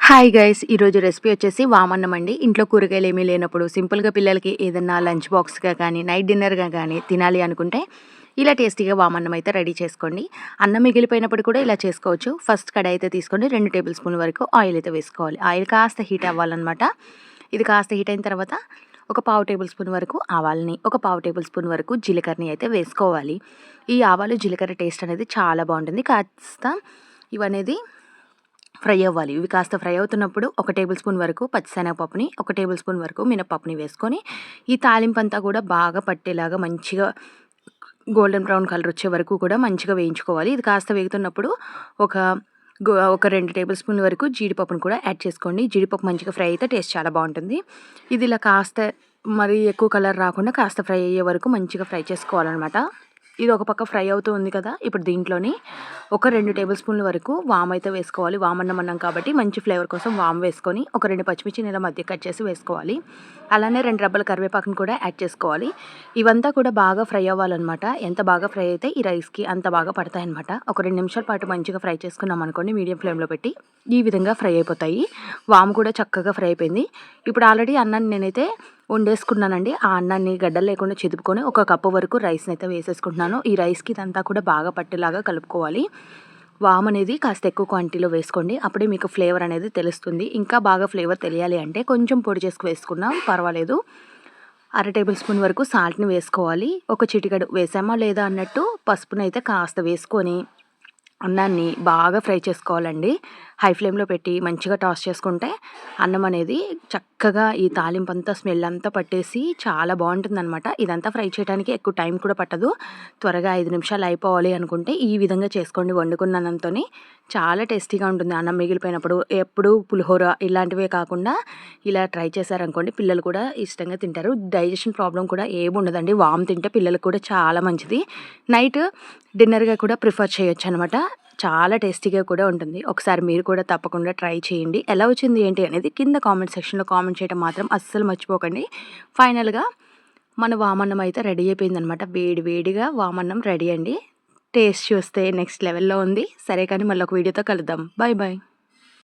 Hi guys, ఈరోజు recipe వచ్చేసి వామన్నం అండి. ఇంట్లో కూరగాయలు ఏమీ లేనప్పుడు సింపుల్గా పిల్లలకి ఏదన్నా లంచ్ బాక్స్గా కానీ నైట్ డిన్నర్గా కానీ తినాలి అనుకుంటే ఇలా టేస్టీగా వామన్నం అయితే రెడీ చేసుకోండి. అన్నం మిగిలిపోయినప్పుడు కూడా ఇలా చేసుకోవచ్చు. ఫస్ట్ కడాయి అయితే తీసుకోండి, 2 టేబుల్ స్పూన్ల వరకు ఆయిల్ అయితే వేసుకోవాలి. ఆయిల్ కాస్త హీట్ అవ్వాలన్నమాట. ఇది కాస్త హీట్ అయిన తర్వాత ఒక పావు టేబుల్ స్పూన్ వరకు ఆవాలని, ఒక పావు టేబుల్ స్పూన్ వరకు జీలకర్రని అయితే వేసుకోవాలి. ఈ ఆవాలు జీలకర్ర టేస్ట్ అనేది చాలా బాగుంటుంది. కాస్త ఇవనేది ఫ్రై అవ్వాలి. ఇవి కాస్త ఫ్రై అవుతున్నప్పుడు ఒక టేబుల్ స్పూన్ వరకు పచ్చిశనగపప్పుని, ఒక టేబుల్ స్పూన్ వరకు మినపప్పుని వేసుకొని ఈ తాలింపు అంతా కూడా బాగా పట్టేలాగా మంచిగా గోల్డెన్ బ్రౌన్ కలర్ వచ్చే వరకు కూడా మంచిగా వేయించుకోవాలి. ఇది కాస్త వేగుతున్నప్పుడు ఒక 2 టేబుల్ స్పూన్ల వరకు జీడిపప్పును కూడా యాడ్ చేసుకోండి. జీడిపప్పు మంచిగా ఫ్రై అయితే టేస్ట్ చాలా బాగుంటుంది. ఇది ఇలా కాస్త మరీ ఎక్కువ కలర్ రాకుండా కాస్త ఫ్రై అయ్యే వరకు మంచిగా ఫ్రై చేసుకోవాలన్నమాట. ఇది ఒక పక్క ఫ్రై అవుతూ ఉంది కదా, ఇప్పుడు దీంట్లోని ఒక 2 టేబుల్ స్పూన్ల వరకు వామ్ అయితే వేసుకోవాలి. వామన్నం అన్నాం కాబట్టి మంచి ఫ్లేవర్ కోసం వామ్ వేసుకొని ఒక 2 పచ్చిమిర్చిని ఇలా మధ్య కట్ చేసి వేసుకోవాలి. అలానే 2 రెబ్బల కరివేపాకును కూడా యాడ్ చేసుకోవాలి. ఇవంతా కూడా బాగా ఫ్రై అవ్వాలన్నమాట. ఎంత బాగా ఫ్రై అయితే ఈ రైస్కి అంత బాగా పడతాయన్నమాట. ఒక 2 నిమిషాల పాటు మంచిగా ఫ్రై చేసుకున్నాం అనుకోండి, మీడియం ఫ్లేమ్లో పెట్టి ఈ విధంగా ఫ్రై అయిపోతాయి. వాము కూడా చక్కగా ఫ్రై అయిపోయింది. ఇప్పుడు ఆల్రెడీ అన్నాన్ని నేనైతే వండేసుకున్నానండి. ఆ అన్నాన్ని గడ్డలు లేకుండా చిదుపుకొని ఒక కప్పు వరకు రైస్ని అయితే వేసేసుకుంటున్నాను. ఈ రైస్కి ఇదంతా కూడా బాగా పట్టేలాగా కలుపుకోవాలి. వామ్ అనేది కాస్త ఎక్కువ క్వాంటిటీలో వేసుకోండి, అప్పుడే మీకు ఫ్లేవర్ అనేది తెలుస్తుంది. ఇంకా బాగా ఫ్లేవర్ తెలియాలి అంటే కొంచెం పొడి చేసుకు వేసుకున్నాం పర్వాలేదు. 1/2 టేబుల్ స్పూన్ వరకు సాల్ట్ని వేసుకోవాలి. ఒక చిటికెడు వేసామా లేదా అన్నట్టు పసుపునైతే కాస్త వేసుకొని అన్నాన్ని బాగా ఫ్రై చేసుకోవాలండి. హై ఫ్లేమ్లో పెట్టి మంచిగా టాస్ చేసుకుంటే అన్నం అనేది చక్కగా ఈ తాలింపు అంతా స్మెల్ అంతా పట్టేసి చాలా బాగుంటుందన్నమాట. ఇదంతా ఫ్రై చేయడానికి ఎక్కువ టైం కూడా పట్టదు. త్వరగా 5 నిమిషాలు అయిపోవాలి అనుకుంటే ఈ విధంగా చేసుకోండి. వండుకున్న అన్నంతోని చాలా టేస్టీగా ఉంటుంది. అన్నం మిగిలిపోయినప్పుడు ఎప్పుడు పులిహోర ఇలాంటివే కాకుండా ఇలా ట్రై చేశారనుకోండి, పిల్లలు కూడా ఇష్టంగా తింటారు. డైజెషన్ ప్రాబ్లం కూడా ఏమి ఉండదండి. వామ్ తింటే పిల్లలకు కూడా చాలా మంచిది. నైట్ డిన్నర్గా కూడా ప్రిఫర్ చేయొచ్చు అనమాట. చాలా టేస్టీగా కూడా ఉంటుంది. ఒకసారి మీరు కూడా తప్పకుండా ట్రై చేయండి. ఎలా వచ్చింది ఏంటి అనేది కింద కామెంట్ సెక్షన్లో కామెంట్ చేయడం మాత్రం అస్సలు మర్చిపోకండి. ఫైనల్గా మన వామన్నం అయితే రెడీ అయిపోయిందనమాట. వేడి వేడిగా వామన్నం రెడీ అండి. టేస్ట్ చూస్తే నెక్స్ట్ లెవెల్లో ఉంది. సరే కానీ మళ్ళీ ఒక వీడియోతో కలుద్దాం. Bye bye.